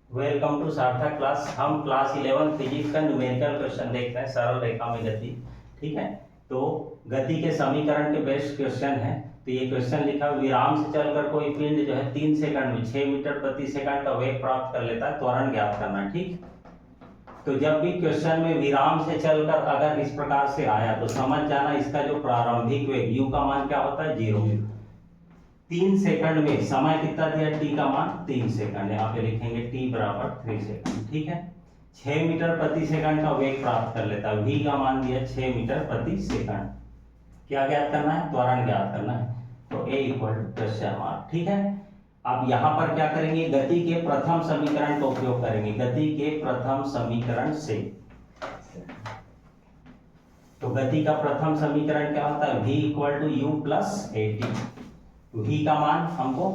Welcome to सार्थक class. हम class 11 physics का न्यूमेरिकल क्वेश्चन देखते हैं, सरल रेखा में गति। ठीक है, तो गति के समीकरण के बेस्ट क्वेश्चन है। तो ये क्वेश्चन लिखा, विराम से चलकर कोई पिंड जो है 3 सेकंड में 6 मीटर प्रति सेकंड का वेग प्राप्त कर लेता है, त्वरण ज्ञात करना है। ठीक, तो जब भी क्वेश्चन में विराम से चलकर अगर इस प्रकार से आया तो समझ जाना इसका जो प्रारंभिक वेग u का मान क्या होता है, 0। 3 सेकंड में समय कितना दिया, t का मान 3 सेकंड, यहाँ पे लिखेंगे t बराबर 3 सेकंड। ठीक है, 6 मीटर प्रति सेकंड का वेग प्राप्त कर लेता है, v का मान दिया 6 मीटर प्रति सेकंड। क्या ज्ञात करना है, त्वरण ज्ञात करना है। तो a equal to question mark. ठीक है, अब यहाँ पर क्या करेंगे, गति के प्रथम समीकरण का उपयोग करेंगे। गति के प्रथम समीकरण से, तो गति का प्रथम समीकरण क्या होता है, v equal to u plus at। v का मान हमको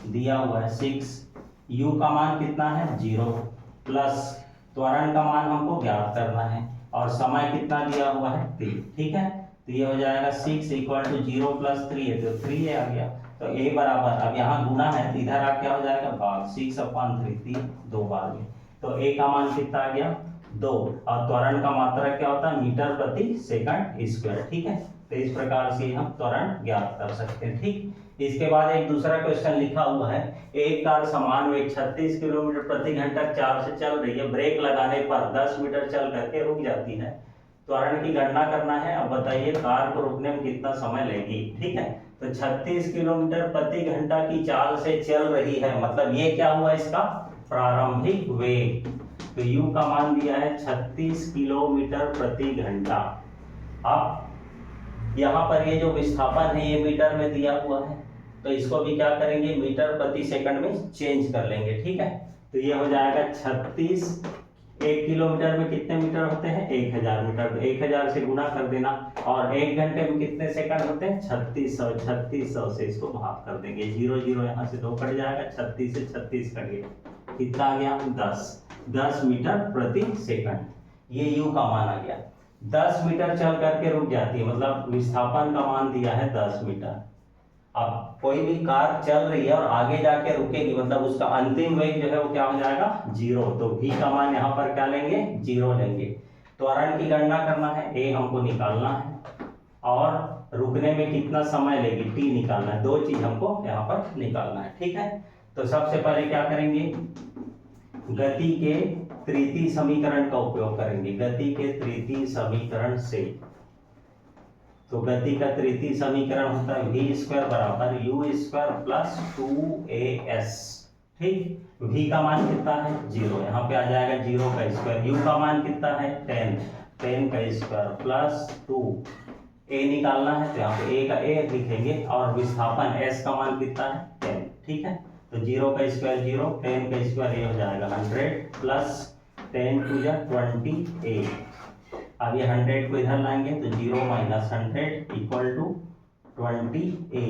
दिया हुआ है 6, u का मान कितना है 0, प्लस त्वरण का मान हमको ज्ञात करना है और समय कितना दिया हुआ है 3। ठीक है, तो ये हो जाएगा 6 इक्वल टू 0 प्लस 3 है तो 3 आ गया। तो a बराबर, अब यहाँ गुना है तो इधर आ क्या हो जाएगा भाग, 6/3, 3 2 बार में। तो a का मान कितना आ गया 2, और त्वरण का मात्रक क्या होता है, मीटर प्रति सेकंड स्क्वायर। ठीक है, तो इस प्रकार से हम त्वरण ज्ञात कर सकते हैं। ठीक, इसके बाद एक दूसरा क्वेश्चन लिखा हुआ है, एक कार समान वेग 36 किलोमीटर प्रति घंटा 4 से चल रही है, ब्रेक लगाने पर 10 मीटर चल करके रुक जाती है, त्वरण की गणना करना है। अब बताइए कार को रुकने में कितना समय लेगी। ठीक है, तो 36 किलोमीटर प्रति घंटा की चाल से चल रही है, मतलब ये क्या हुआ, इसका प्रारंभिक वेग। तो u का मान दिया है 36 किलोमीटर प्रति घंटा। अब यहाँ पर ये जो विस्थापन है ये मीटर में दिया हुआ है, तो इसको भी क्या करेंगे, मीटर प्रति सेकंड में चेंज कर लेंगे। ठीक है, तो ये हो जाएगा 36, 1 किलोमीटर में कितने मीटर होते हैं, 1000 मीटर, तो 1000 से गुना कर देना, और 1 घंटे में कितने सेकंड होते हैं 3600, 3600 से इसको भाग कर देंगे, 0 0 यहाँ से 2 कट जाएगा, 36 से 36 कट गया, कितना आ गया 10 मीटर प्रति सेकंड। ये u का मान आ गया। 10 मीटर चल करके रुक जाती है, मतलब विस्थापन का मान दिया है 10 मीटर। अब कोई भी कार चल रही है और आगे जाके रुकेगी, मतलब उसका अंतिम वेग जो है वो क्या हो जाएगा 0, तो v का मान यहाँ पर क्या लेंगे 0 लेंगे। त्वरण की गणना करना है, a हमको निकालना है और रुकने में कितना समय लेगी t निकालना है, 2 चीज हमको यहाँ पर निकालना है। ठीक है, तो सबसे पहले क्या करेंगे, गति के तृतीय समीकरण का उपयोग करेंगे। गति के तृतीय समीकरण से, तो गति का तृतीय समीकरण होता है v स्क्वायर बराबर u स्क्वायर प्लस 2as। ठीक, v का मान कितना है 0, यहाँ पे आ जाएगा 0 का स्क्वायर, u का मान कितना है 10 का स्क्वायर प्लस 2, a निकालना है तो यहाँ पे a का a लिखेंगे, और विस्थापन s का मान कितना है 10। ठीक है, तो 0 का स्क्वायर 0, 10 का स्क्वायर ये हो जाएगा 100 प्लस 10 टू जा 20a। अब ये 100 को इधर लाएंगे तो 0 माइनस 100 इक्वल टू 20a,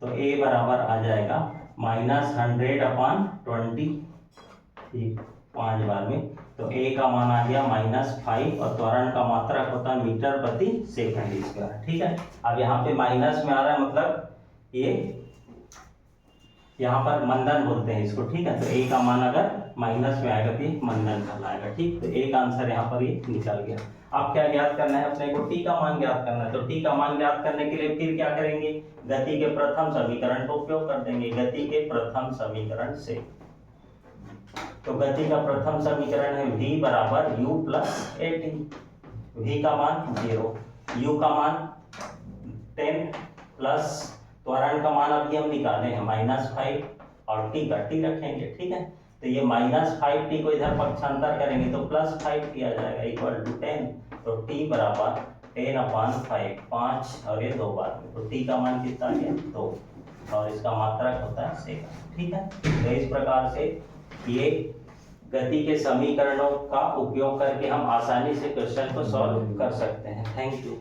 तो a बराबर आ जाएगा -100/20, 5 बार में, तो a का मान आ गया -5, और त्वरण का मात्रक होता है मीटर प्रति सेकंड स्क्वायर। ठीक है, अब यहाँ पे माइनस में आ रहा है, मतलब ये यहाँ पर मंदन बोलते हैं इसको। ठीक है, तो a का मान अगर माइनस में आएगा तो ये मंदन कहलाएगा। ठीक, तो a का आंसर यहाँ पर ये निकल गया। अब क्या ज्ञात करना है, अपने को t का मान ज्ञात करना है। तो t का मान ज्ञात करने के लिए फिर क्या करेंगे, गति के प्रथम समीकरण का उपयोग कर देंगे। गति के प्रथम समीकरण से, तो गति का प्रथम समीकरण है v बराबर u प्लस at। v का मान 0, u का मान 10 प्लस त्वरण का मान अभी हम निकाले हैं -5, और t का t रखेंगे। ठीक है, तो ये -5t को इधर पक्षांतर करेंगे तो +5t आ जाएगा इक्वल टू 10, तो t बराबर 10/5, 5 और ये 2 बार में, तो t का मान कितना आ गया 2, और इसका मात्रक होता है सेकंड। ठीक है, तो इस प्रकार से ये गति के समीकरणों का उपयोग करके हम आसानी से क्वेश्चन को सॉल्व कर सकते हैं। Thank you.